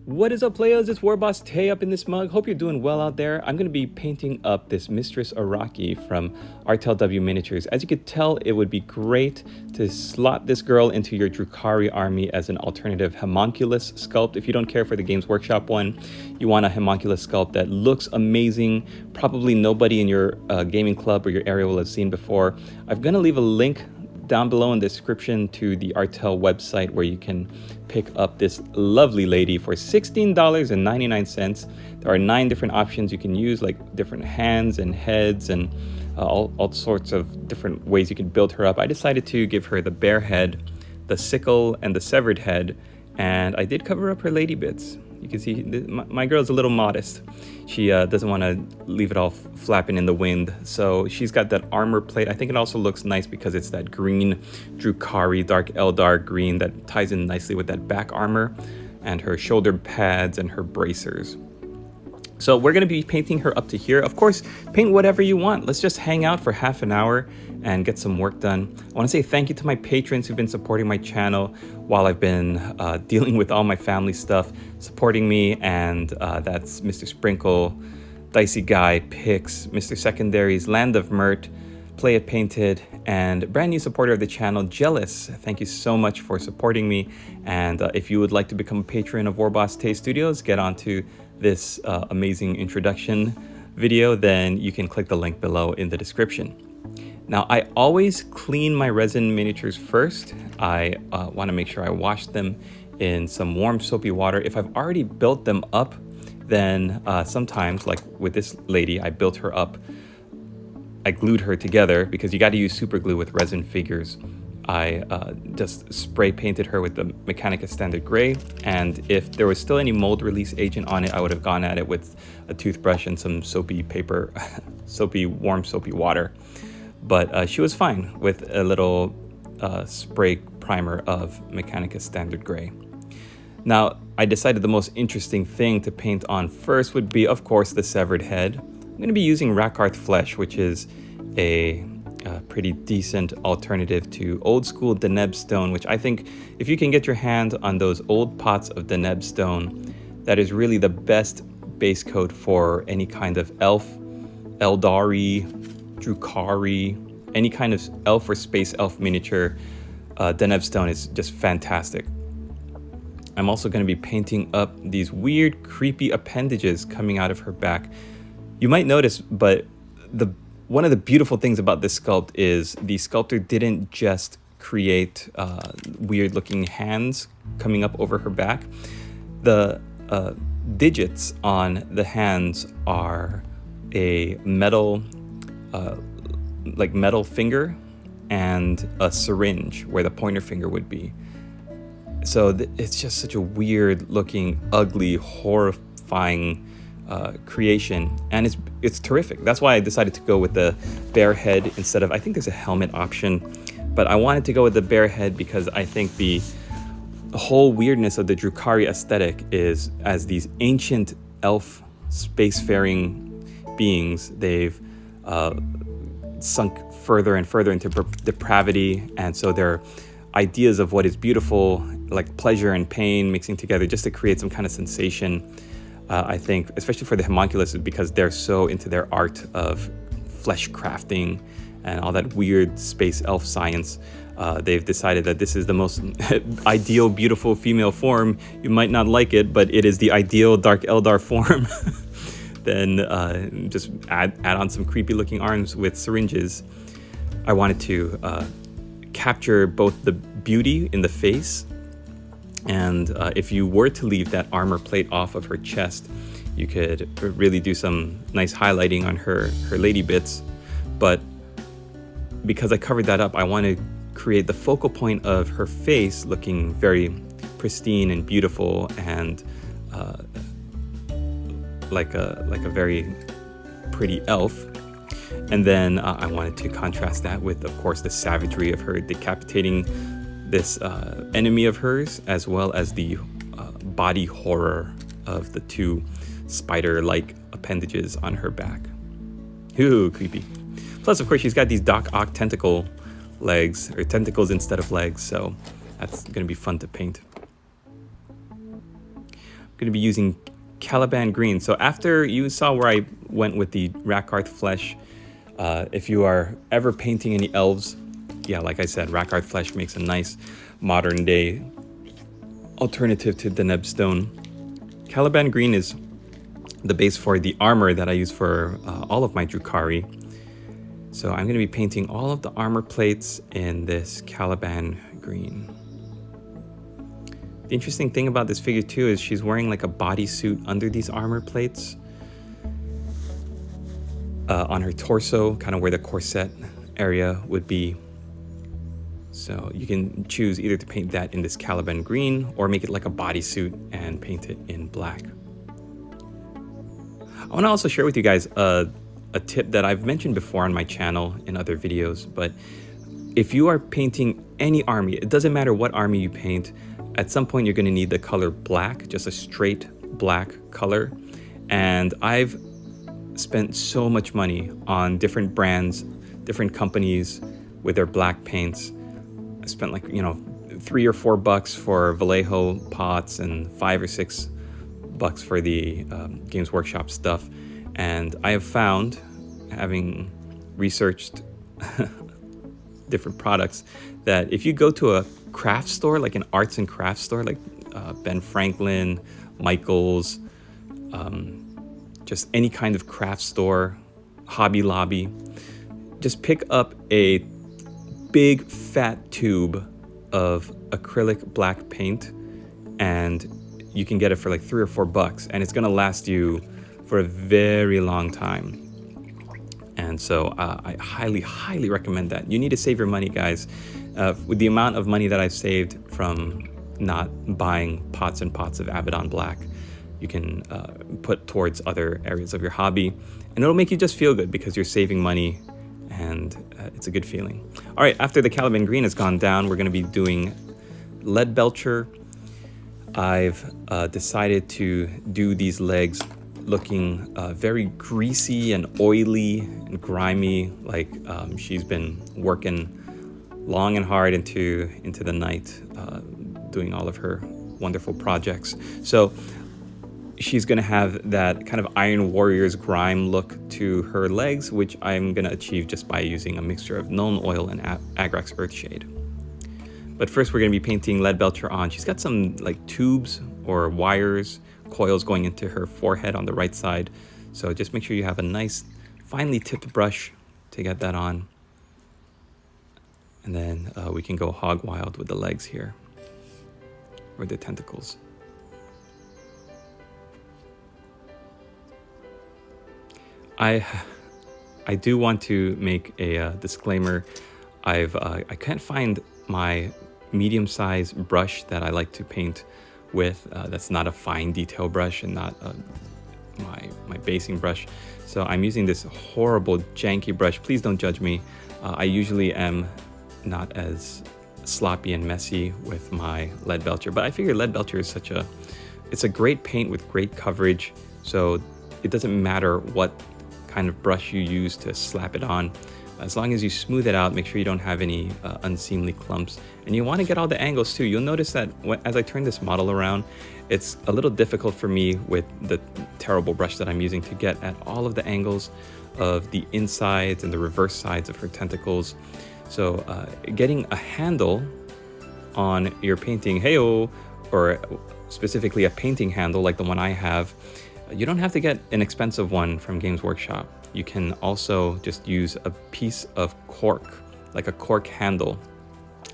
What is up, players? It's Warboss Tay up in this mug. Hope you're doing well out there. I'm going to be painting up this Mistress Araki from RTLW Miniatures. As you could tell, it would be great to slot this girl into your Drukhari army as an alternative homunculus sculpt. If you don't care for the Games Workshop one, you want a homunculus sculpt that looks amazing. Probably nobody in your gaming club or your area will have seen before. I'm going to leave a link down below in the description to the RTL website where you can pick up this lovely lady for $16.99. There are 9 different options you can use, like different hands and heads and all sorts of different ways you can build her up. I decided to give her the bare head, the sickle, and the severed head, and I did cover up her lady bits. You can see my girl's a little modest. She doesn't want to leave it all flapping in the wind. So she's got that armor plate. I think it also looks nice because it's that green Drukhari, dark Eldar green that ties in nicely with that back armor and her shoulder pads and her bracers. So we're going to be painting her up to here. Of course, paint whatever you want. Let's just hang out for half an hour and get some work done. I want to say thank you to my patrons who've been supporting my channel while I've been dealing with all my family stuff, supporting me, and that's Mr. Sprinkle, Dicey Guy, Pix, Mr. Secondaries, Land of Mert, Play It Painted, and brand new supporter of the channel, Jealous. Thank you so much for supporting me. And if you would like to become a patron of Warboss Tay Studios, get onto this amazing introduction video, then you can click the link below in the description. Now, I always clean my resin miniatures first. I want to make sure I wash them in some warm soapy water. If I've already built them up, then sometimes, like with this lady, I built her up. I glued her together because you got to use super glue with resin figures. I just spray painted her with the Mechanica Standard Gray, and if there was still any mold release agent on it, I would have gone at it with a toothbrush and some soapy paper, warm soapy water. But she was fine with a little spray primer of Mechanica Standard Gray. Now, I decided the most interesting thing to paint on first would be, of course, the severed head. I'm going to be using Rakarth Flesh, which is a pretty decent alternative to old school Deneb stone, which I think if you can get your hand on those old pots of Deneb stone, that is really the best base coat for any kind of elf, Eldari, Drukhari, any kind of elf or space elf miniature. Deneb stone is just fantastic. I'm also going to be painting up these weird, creepy appendages coming out of her back. You might notice, but one of the beautiful things about this sculpt is the sculptor didn't just create weird looking hands coming up over her back. The digits on the hands are a metal metal finger and a syringe where the pointer finger would be. So it's just such a weird looking, ugly, horrifying creation, and it's terrific. That's why I decided to go with the bare head instead of, I think there's a helmet option, but I wanted to go with the bare head because I think the whole weirdness of the Drukhari aesthetic is, as these ancient elf spacefaring beings, they've sunk further and further into depravity, and so their ideas of what is beautiful, like pleasure and pain mixing together just to create some kind of sensation. I think, especially for the homunculus, because they're so into their art of flesh crafting and all that weird space elf science, they've decided that this is the most ideal, beautiful female form. You might not like it, but it is the ideal Dark Eldar form. Then just add on some creepy looking arms with syringes. I wanted to capture both the beauty in the face, and if you were to leave that armor plate off of her chest, you could really do some nice highlighting on her lady bits. But because I covered that up, I want to create the focal point of her face looking very pristine and beautiful, and like a very pretty elf. And then I wanted to contrast that with, of course, the savagery of her decapitating this enemy of hers, as well as the body horror of the 2 spider-like appendages on her back. Ooh, creepy. Plus, of course, she's got these Doc Ock tentacle legs, or tentacles instead of legs, so that's going to be fun to paint. going to be using Caliban Green. So after you saw where I went with the Rakarth Flesh, if you are ever painting any elves, yeah, like I said, Rakarth Flesh makes a nice modern day alternative to Deneb Stone. Caliban Green is the base for the armor that I use for all of my Drukhari. So I'm going to be painting all of the armor plates in this Caliban Green. The interesting thing about this figure too is she's wearing like a bodysuit under these armor plates on her torso, kind of where the corset area would be. So you can choose either to paint that in this Caliban Green or make it like a bodysuit and paint it in black. I want to also share with you guys a tip that I've mentioned before on my channel in other videos, but if you are painting any army, it doesn't matter what army you paint, at some point you're going to need the color black, just a straight black color. And I've spent so much money on different brands, different companies with their black paints. I spent like, you know, $3 or $4 for Vallejo pots and $5 or $6 for the Games Workshop stuff. And I have found, having researched different products, that if you go to a craft store, like an arts and crafts store, like Ben Franklin, Michael's, just any kind of craft store, Hobby Lobby, just pick up a big fat tube of acrylic black paint and you can get it for like $3 or $4 and it's gonna last you for a very long time. And so I highly recommend that. You need to save your money, guys. With the amount of money that I've saved from not buying pots and pots of Abaddon Black, you can put towards other areas of your hobby, and it'll make you just feel good because you're saving money, and it's a good feeling. All right, after the Caliban Green has gone down, we're going to be doing Lead Belcher. I've decided to do these legs looking very greasy and oily and grimy, like she's been working long and hard into the night, doing all of her wonderful projects. So she's going to have that kind of Iron Warrior's grime look to her legs, which I'm going to achieve just by using a mixture of Nuln Oil and Agrax Earthshade. But first we're going to be painting Lead Belcher on. She's got some like tubes or wires, coils going into her forehead on the right side. So just make sure you have a nice finely tipped brush to get that on. And then we can go hog wild with the legs here, or the tentacles. I do want to make a disclaimer. I can't find my medium-sized brush that I like to paint with. That's not a fine detail brush and not my basing brush. So I'm using this horrible janky brush. Please don't judge me. I usually am not as sloppy and messy with my Lead Belcher, but I figure Lead Belcher is it's a great paint with great coverage. So it doesn't matter what kind of brush you use to slap it on. As long as you smooth it out, make sure you don't have any unseemly clumps. And you want to get all the angles too. You'll notice that as I turn this model around, it's a little difficult for me with the terrible brush that I'm using to get at all of the angles of the insides and the reverse sides of her tentacles. So getting a handle on your painting, hey-oh, or specifically a painting handle like the one I have, you don't have to get an expensive one from Games Workshop. You can also just use a piece of cork, like a cork handle.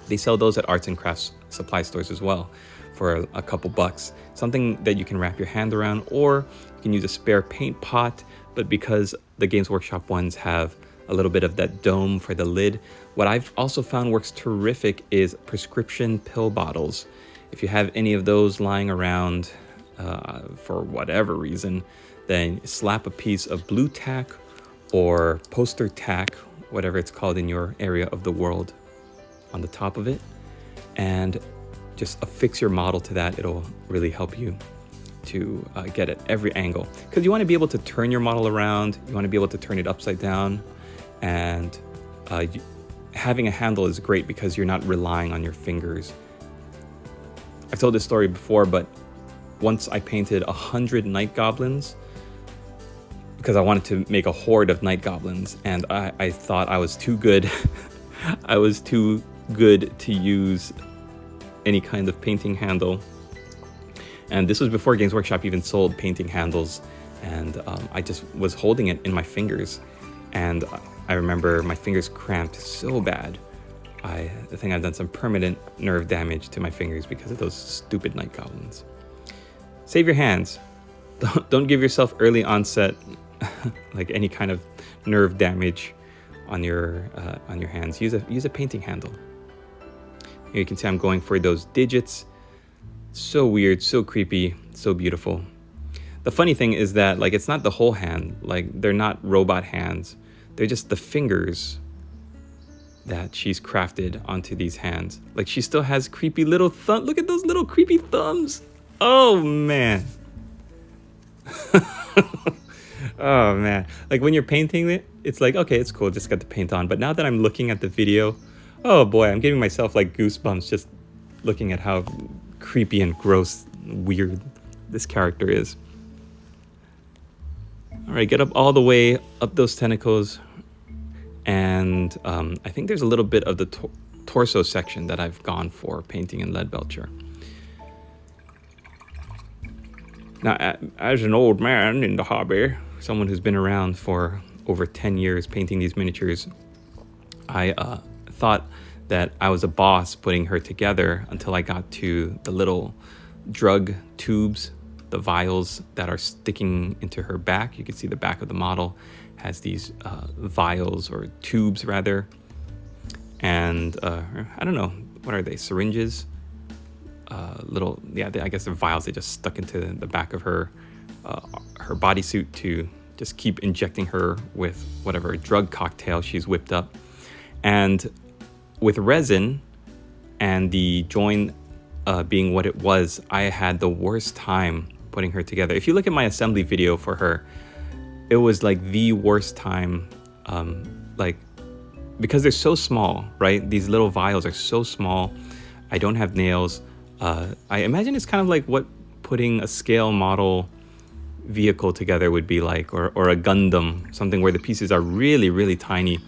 They sell those at arts and crafts supply stores as well for a couple bucks. Something that you can wrap your hand around, or you can use a spare paint pot, but because the Games Workshop ones have a little bit of that dome for the lid, what I've also found works terrific is prescription pill bottles. If you have any of those lying around for whatever reason, then slap a piece of blue tack or poster tack, whatever it's called in your area of the world, on the top of it, and just affix your model to that. It'll really help you to get at every angle, because you want to be able to turn your model around, you want to be able to turn it upside down, and having a handle is great because you're not relying on your fingers. I've told this story before, but once I painted 100 night goblins because I wanted to make a horde of night goblins, and I thought I was too good. I was too good to use any kind of painting handle. And this was before Games Workshop even sold painting handles, and I just was holding it in my fingers, and I remember my fingers cramped so bad. I think I've done some permanent nerve damage to my fingers because of those stupid night goblins. Save your hands. Don't give yourself early onset, like any kind of nerve damage on your hands. Use a painting handle. Here you can see I'm going for those digits. So weird, so creepy, so beautiful. The funny thing is that, like, it's not the whole hand. Like, they're not robot hands. They're just the fingers that she's crafted onto these hands. Like, she still has creepy little thumb. Look at those little creepy thumbs. Oh, man. Oh, man. Like, when you're painting it, it's like, okay, it's cool, just got the paint on. But now that I'm looking at the video, oh, boy, I'm giving myself, like, goosebumps just looking at how creepy and gross, weird this character is. All right, get up all the way up those tentacles, and I think there's a little bit of the torso section that I've gone for painting in Leadbelcher. Now, as an old man in the hobby, someone who's been around for over 10 years painting these miniatures, I thought that I was a boss putting her together until I got to the little drug tubes, the vials that are sticking into her back. You can see the back of the model has these vials, or tubes rather, and I don't know, what are they, syringes? I guess they're vials. They just stuck into the back of her bodysuit to just keep injecting her with whatever drug cocktail she's whipped up. And with resin and the join being what it was, I had the worst time putting her together. If you look at my assembly video for her, it was like the worst time, like, because they're so small, right? These little vials are so small. I don't have nails. I imagine it's kind of like what putting a scale model vehicle together would be like, or a Gundam, something where the pieces are really, really tiny.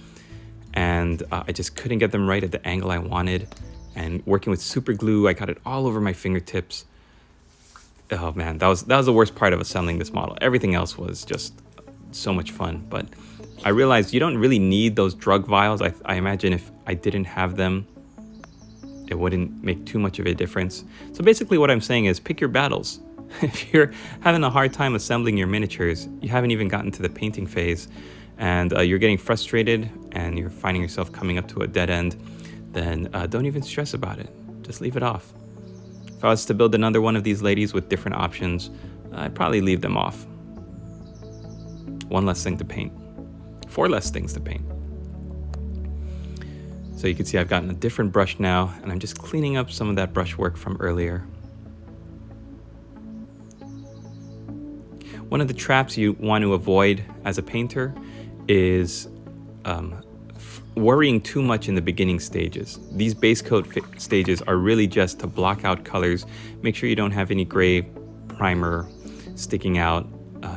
And I just couldn't get them right at the angle I wanted. And working with super glue, I got it all over my fingertips. Oh man, that was the worst part of assembling this model. Everything else was just so much fun. But I realized you don't really need those drug vials. I imagine if I didn't have them, it wouldn't make too much of a difference. So basically what I'm saying is pick your battles. If you're having a hard time assembling your miniatures, you haven't even gotten to the painting phase, and you're getting frustrated and you're finding yourself coming up to a dead end, then don't even stress about it. Just leave it off. If I was to build another one of these ladies with different options, I'd probably leave them off. One less thing to paint. 4 less things to paint. So you can see I've gotten a different brush now, and I'm just cleaning up some of that brush work from earlier. One of the traps you want to avoid as a painter is worrying too much in the beginning stages. These base coat stages are really just to block out colors. Make sure you don't have any gray primer sticking out.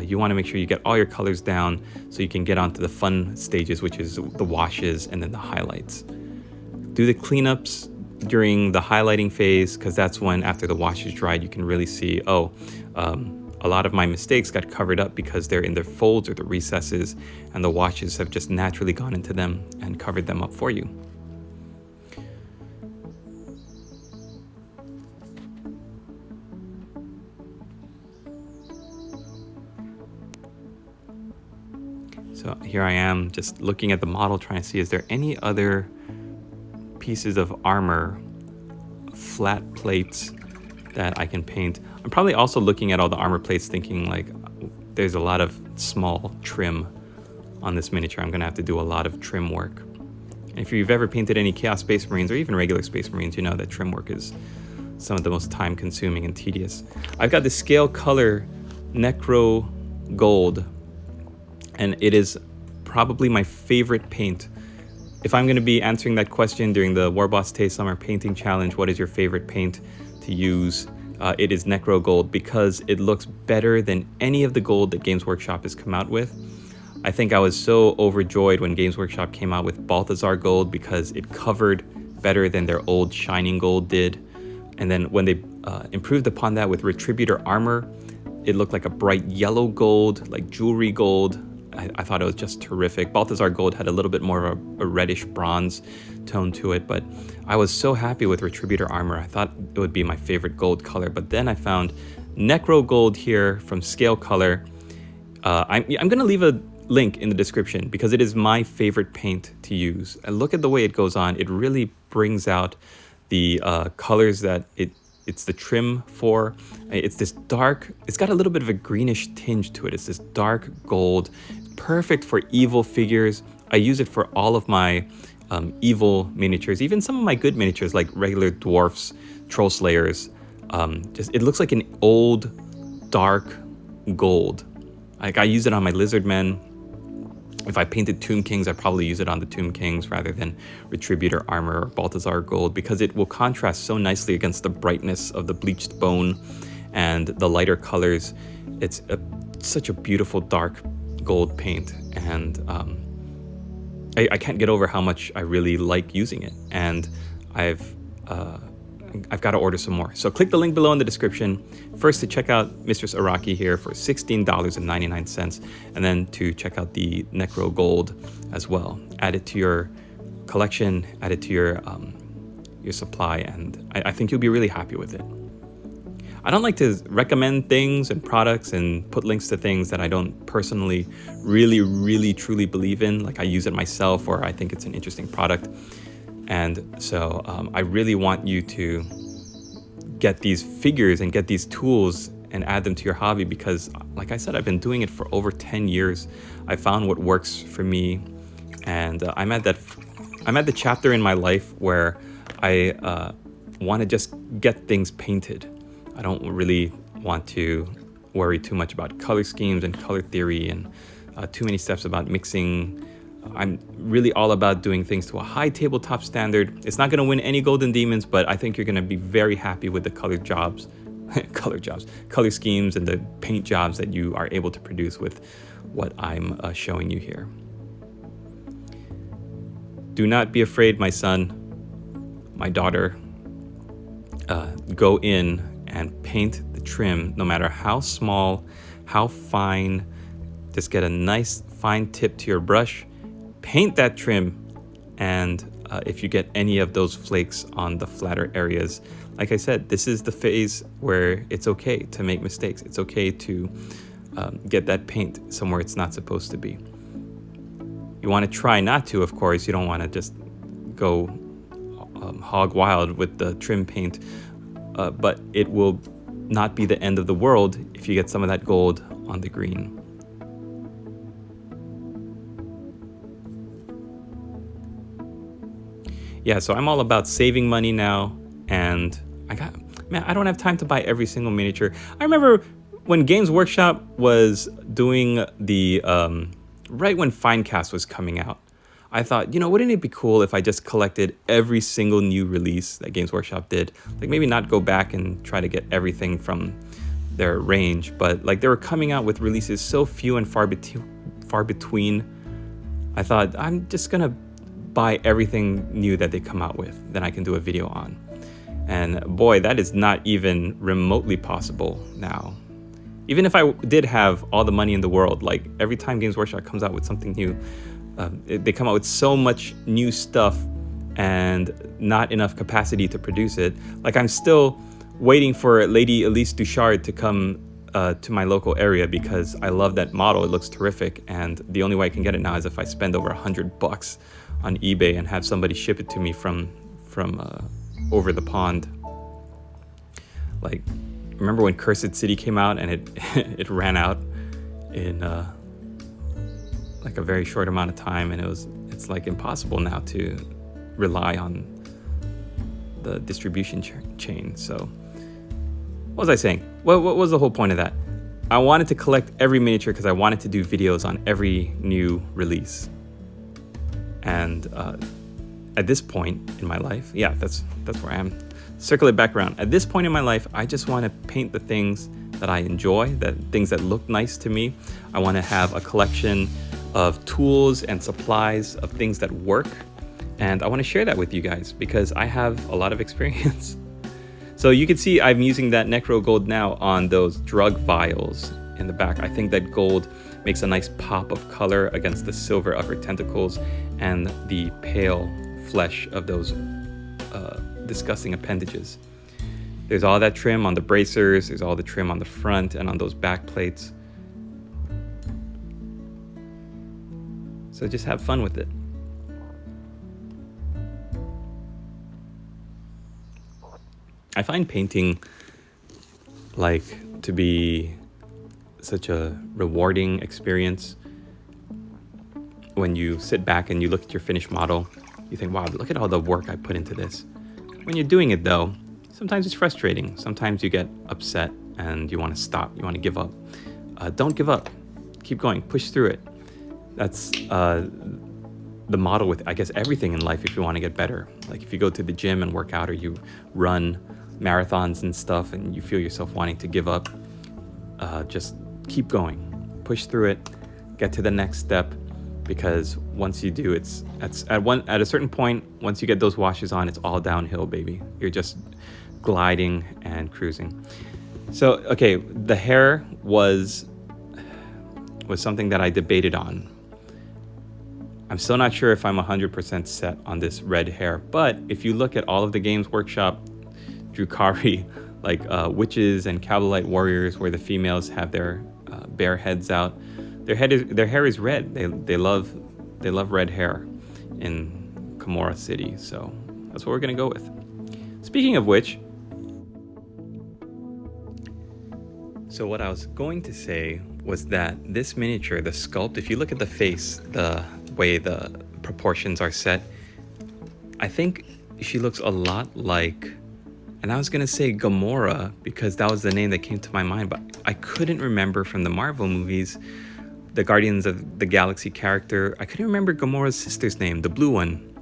You want to make sure you get all your colors down so you can get onto the fun stages, which is the washes and then the highlights. Do the cleanups during the highlighting phase, because that's when, after the wash is dried, you can really see, a lot of my mistakes got covered up because they're in their folds or the recesses, and the washes have just naturally gone into them and covered them up for you. So here I am just looking at the model, trying to see, is there any other pieces of armor, flat plates that I can paint? I'm probably also looking at all the armor plates thinking, like, there's a lot of small trim on this miniature. I'm gonna have to do a lot of trim work. And if you've ever painted any Chaos Space Marines or even regular Space Marines, you know that trim work is some of the most time consuming and tedious. I've got the scale color Necro Gold, and it is probably my favorite paint. If I'm gonna be answering that question during the Warboss Tay Summer Painting Challenge, what is your favorite paint to use? it is Necro Gold because it looks better than any of the gold that Games Workshop has come out with. I think I was so overjoyed when Games Workshop came out with Balthazar Gold because it covered better than their old Shining Gold did. And then when they improved upon that with Retributor Armor, it looked like a bright yellow gold, like jewelry gold. I thought it was just terrific. Balthazar Gold had a little bit more of a reddish bronze tone to it, but I was so happy with Retributor Armor. I thought it would be my favorite gold color, but then I found Necro Gold here from Scale Color. I'm going to leave a link in the description because it is my favorite paint to use. And look at the way it goes on. It really brings out the colors that it's the trim for. It's this dark, it's got a little bit of a greenish tinge to it. It's this dark gold, perfect for evil figures. I use it for all of my evil miniatures, even some of my good miniatures like regular dwarfs, troll slayers. It looks like an old dark gold. Like I use it on my lizard men. If I painted Tomb Kings, I'd probably use it on the Tomb Kings rather than Retributor Armor or Balthazar Gold because it will contrast so nicely against the brightness of the bleached bone and the lighter colors. It's such a beautiful dark gold paint, and I can't get over how much I really like using it. And I've got to order some more. So click the link below in the description. First to check out Mistress Araki here for $16.99, and then to check out the Necro Gold as well. Add it to your collection, add it to your supply, and I think you'll be really happy with it. I don't like to recommend things and products and put links to things that I don't personally really truly believe in, like I use it myself or I think it's an interesting product. And so I really want you to get these figures and get these tools and add them to your hobby because, like I said, I've been doing it for over 10 years. I found what works for me, and I'm at the chapter in my life where I want to just get things painted. I don't really want to worry too much about color schemes and color theory and too many steps about mixing. I'm really all about doing things to a high tabletop standard. It's not going to win any golden demons, but I think you're going to be very happy with the color jobs, color schemes and the paint jobs that you are able to produce with what I'm showing you here. Do not be afraid, my son, my daughter. Go in and paint the trim, no matter how small, how fine. Just get a nice fine tip to your brush. Paint that trim, and if you get any of those flakes on the flatter areas, like I said, this is the phase where it's okay to make mistakes. It's okay to get that paint somewhere it's not supposed to be. You want to try not to, of course. You don't want to just go hog wild with the trim paint, but it will not be the end of the world if you get some of that gold on the green. Yeah, so I'm all about saving money now, and I don't have time to buy every single miniature. I remember when Games Workshop was doing the, right when Finecast was coming out, I thought, wouldn't it be cool if I just collected every single new release that Games Workshop did? Like maybe not go back and try to get everything from their range, but like they were coming out with releases so few and far between. I thought, I'm just gonna buy everything new that they come out with, then I can do a video on. And boy, that is not even remotely possible now. Even if I did have all the money in the world, like every time Games Workshop comes out with something new, they come out with so much new stuff and not enough capacity to produce it. Like I'm still waiting for Lady Elise Duchard to come to my local area because I love that model. It looks terrific, and the only way I can get it now is if I spend over $100 on eBay and have somebody ship it to me from over the pond. Like, remember when Cursed City came out and it ran out in like a very short amount of time, and it's like impossible now to rely on the distribution chain. So what was I saying? What was the whole point of that? I wanted to collect every miniature because I wanted to do videos on every new release. And at this point in my life, yeah, that's where I am. circle it back around. At this point in my life, I just want to paint the things that I enjoy, the things that look nice to me. I want to have a collection of tools and supplies of things that work. And I want to share that with you guys because I have a lot of experience. So you can see I'm using that Necro Gold now on those drug vials in the back. I think that gold makes a nice pop of color against the silver upper tentacles and the pale flesh of those disgusting appendages. There's all that trim on the bracers, there's all the trim on the front and on those back plates. So just have fun with it. I find painting to be such a rewarding experience. When you sit back and you look at your finished model, you think, wow, look at all the work I put into this. When you're doing it though, sometimes it's frustrating. Sometimes you get upset and you want to stop, you want to give up. Don't give up, keep going, push through it. That's the model with, I guess, everything in life if you want to get better. Like if you go to the gym and work out or you run marathons and stuff and you feel yourself wanting to give up, just keep going, push through it, get to the next step, because once you do, it's at a certain point, once you get those washes on, it's all downhill, baby. You're just gliding and cruising. So, okay, the hair was something that I debated on. I'm still not sure if I'm 100% set on this red hair, but if you look at all of the Games Workshop Drukhari, like witches and Kabalite warriors, where the females have their bare heads out, their hair is red. They love red hair in Camorra City, so that's what we're gonna go with. Speaking of which, so what I was going to say was that this miniature, the sculpt, if you look at the face, the way the proportions are set, I think she looks a lot like, and I was gonna say Gamora because that was the name that came to my mind, but I couldn't remember from the Marvel movies, the Guardians of the Galaxy character. I couldn't remember Gamora's sister's name, the blue one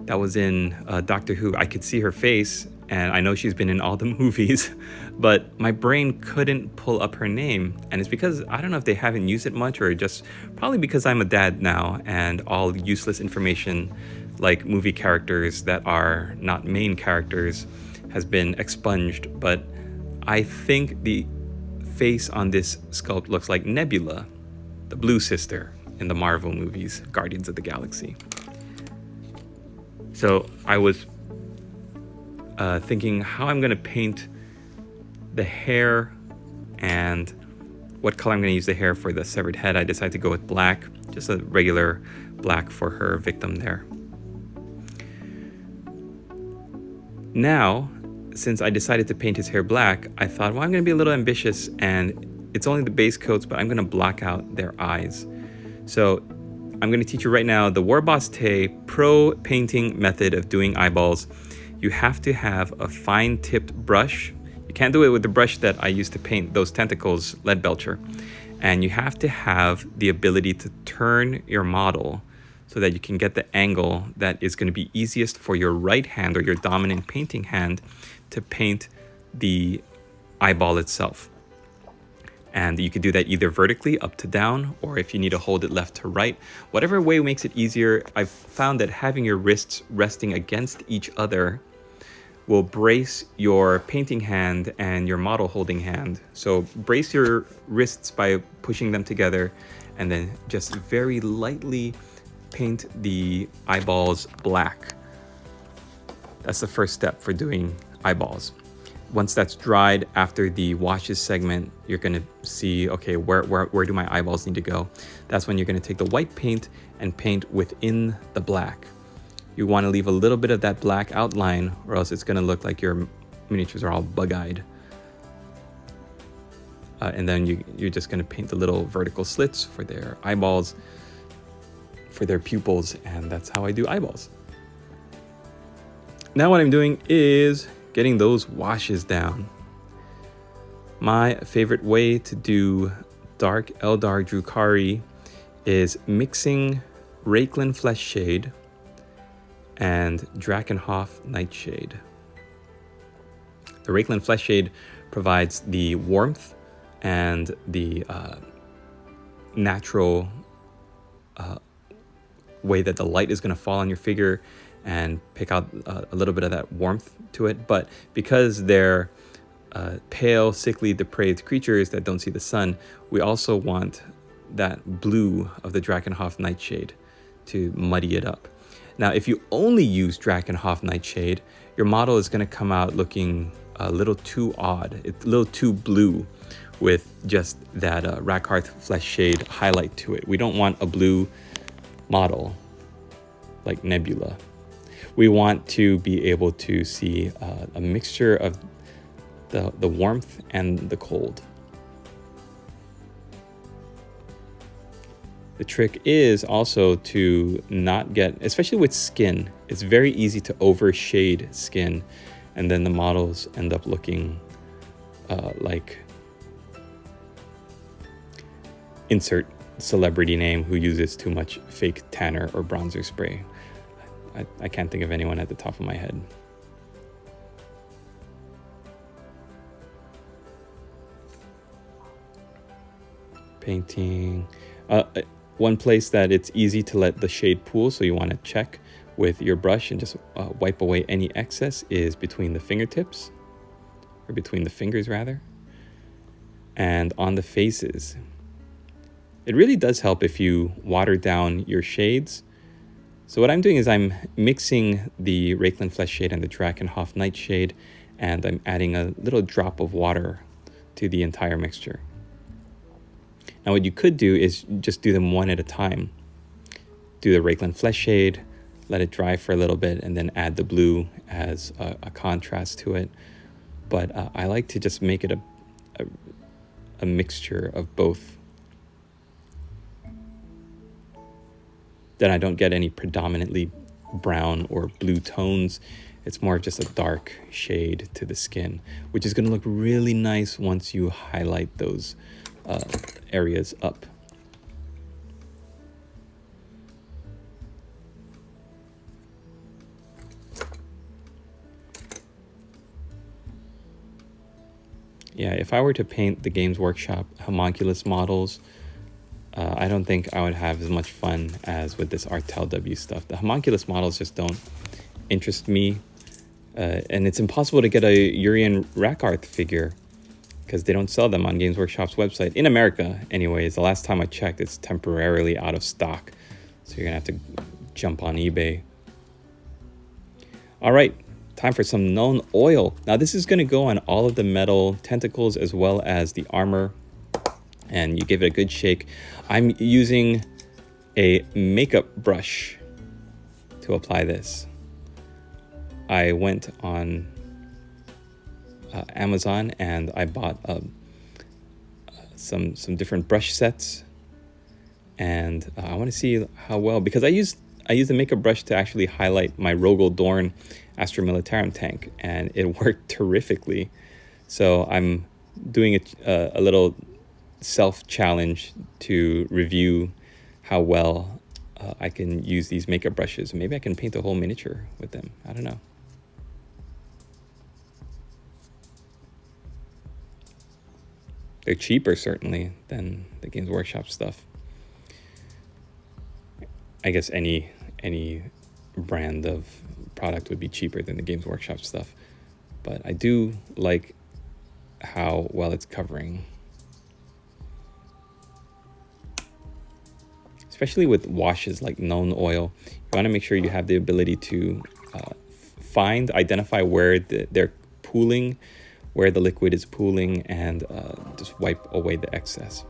that was in Doctor Who. I could see her face, and I know she's been in all the movies, but my brain couldn't pull up her name. And it's because, I don't know if they haven't used it much, or just probably because I'm a dad now and all useless information like movie characters that are not main characters has been expunged. But I think the face on this sculpt looks like Nebula, the blue sister in the Marvel movies, Guardians of the Galaxy. So I was thinking how I'm gonna paint the hair and what color I'm gonna use the hair for the severed head. I decided to go with black, just a regular black for her victim there. Now, since I decided to paint his hair black, I thought, well, I'm gonna be a little ambitious, and it's only the base coats, but I'm gonna block out their eyes. So I'm gonna teach you right now the Warboss Tay pro painting method of doing eyeballs. You have to have a fine tipped brush. You can't do it with the brush that I used to paint those tentacles, Lead Belcher. And you have to have the ability to turn your model so that you can get the angle that is gonna be easiest for your right hand or your dominant painting hand to paint the eyeball itself. And you could do that either vertically up to down, or if you need to hold it left to right, whatever way makes it easier. I've found that having your wrists resting against each other will brace your painting hand and your model holding hand. So brace your wrists by pushing them together, and then just very lightly paint the eyeballs black. That's the first step for doing eyeballs. Once that's dried, after the washes segment, you're gonna see, okay, where do my eyeballs need to go? That's when you're gonna take the white paint and paint within the black. You wanna leave a little bit of that black outline, or else it's gonna look like your miniatures are all bug-eyed. And then you're just gonna paint the little vertical slits for their eyeballs, for their pupils, and that's how I do eyeballs. Now what I'm doing is getting those washes down. My favorite way to do dark Eldar Drukhari is mixing Rakelin Flesh Shade and Drakenhof Nightshade. The Rakeland Flesh Shade provides the warmth and the natural way that the light is going to fall on your figure and pick out a little bit of that warmth to it. But because they're pale, sickly, depraved creatures that don't see the sun, we also want that blue of the Drakenhof Nightshade to muddy it up. Now, if you only use Drakenhof Nightshade, your model is going to come out looking a little too odd. It's a little too blue with just that Rakarth Flesh Shade highlight to it. We don't want a blue model like Nebula. We want to be able to see a mixture of the warmth and the cold. The trick is also to not get, especially with skin, it's very easy to overshade skin, and then the models end up looking like insert celebrity name who uses too much fake tanner or bronzer spray. I can't think of anyone at the top of my head. Painting. One place that it's easy to let the shade pool, so you want to check with your brush and just wipe away any excess, is between the fingertips, or between the fingers rather, and on the faces. It really does help if you water down your shades. So what I'm doing is I'm mixing the Rakeland Flesh Shade and the Drakenhof Nightshade, and I'm adding a little drop of water to the entire mixture. Now what you could do is just do them one at a time. Do the Rakeland Flesh Shade, let it dry for a little bit, and then add the blue as a contrast to it. But I like to just make it a mixture of both. Then I don't get any predominantly brown or blue tones. It's more of just a dark shade to the skin, which is going to look really nice once you highlight those areas up. Yeah, if I were to paint the Games Workshop homunculus models, I don't think I would have as much fun as with this Artel W stuff. The homunculus models just don't interest me, and it's impossible to get a Urian Rakarth figure because they don't sell them on Games Workshop's website. In America, anyways. The last time I checked, it's temporarily out of stock, so you're gonna have to jump on eBay. All right, time for some known oil. Now this is gonna go on all of the metal tentacles as well as the armor, and you give it a good shake. I'm using a makeup brush to apply this. I went on Amazon and I bought some different brush sets, and I want to see how well, because I used the makeup brush to actually highlight my Rogel Dorn Astra Militarum tank, and it worked terrifically. So I'm doing a little self-challenge to review how well I can use these makeup brushes. Maybe I can paint a whole miniature with them. I don't know. They're cheaper, certainly, than the Games Workshop stuff. I guess any brand of product would be cheaper than the Games Workshop stuff. But I do like how well it's covering. Especially with washes like known oil, you want to make sure you have the ability to identify where they're pooling, where the liquid is pooling, and just wipe away the excess.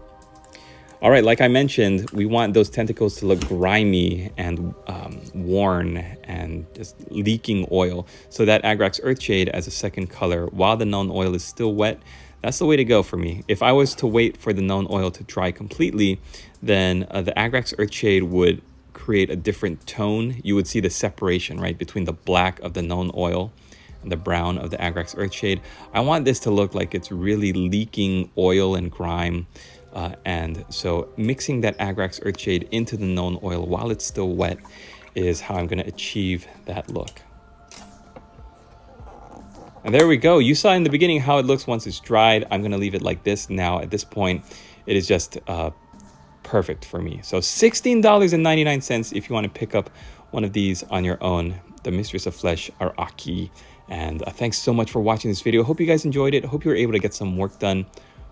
All right, like I mentioned, we want those tentacles to look grimy and worn and just leaking oil. So that Agrax Earthshade as a second color while the known oil is still wet, that's the way to go for me. If I was to wait for the known oil to dry completely, then the Agrax Earthshade would create a different tone. You would see the separation, right, between the black of the known oil and the brown of the Agrax Earthshade. I want this to look like it's really leaking oil and grime. And so mixing that Agrax Earthshade into the known oil while it's still wet is how I'm going to achieve that look. And there we go. You saw in the beginning how it looks once it's dried. I'm going to leave it like this now. At this point, it is just perfect for me. So $16.99 if you want to pick up one of these on your own. The Mistress of Flesh Araki. And thanks so much for watching this video. Hope you guys enjoyed it. Hope you were able to get some work done.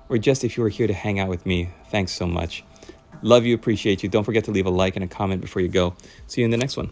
Or just if you were here to hang out with me, thanks so much. Love you, appreciate you. Don't forget to leave a like and a comment before you go. See you in the next one.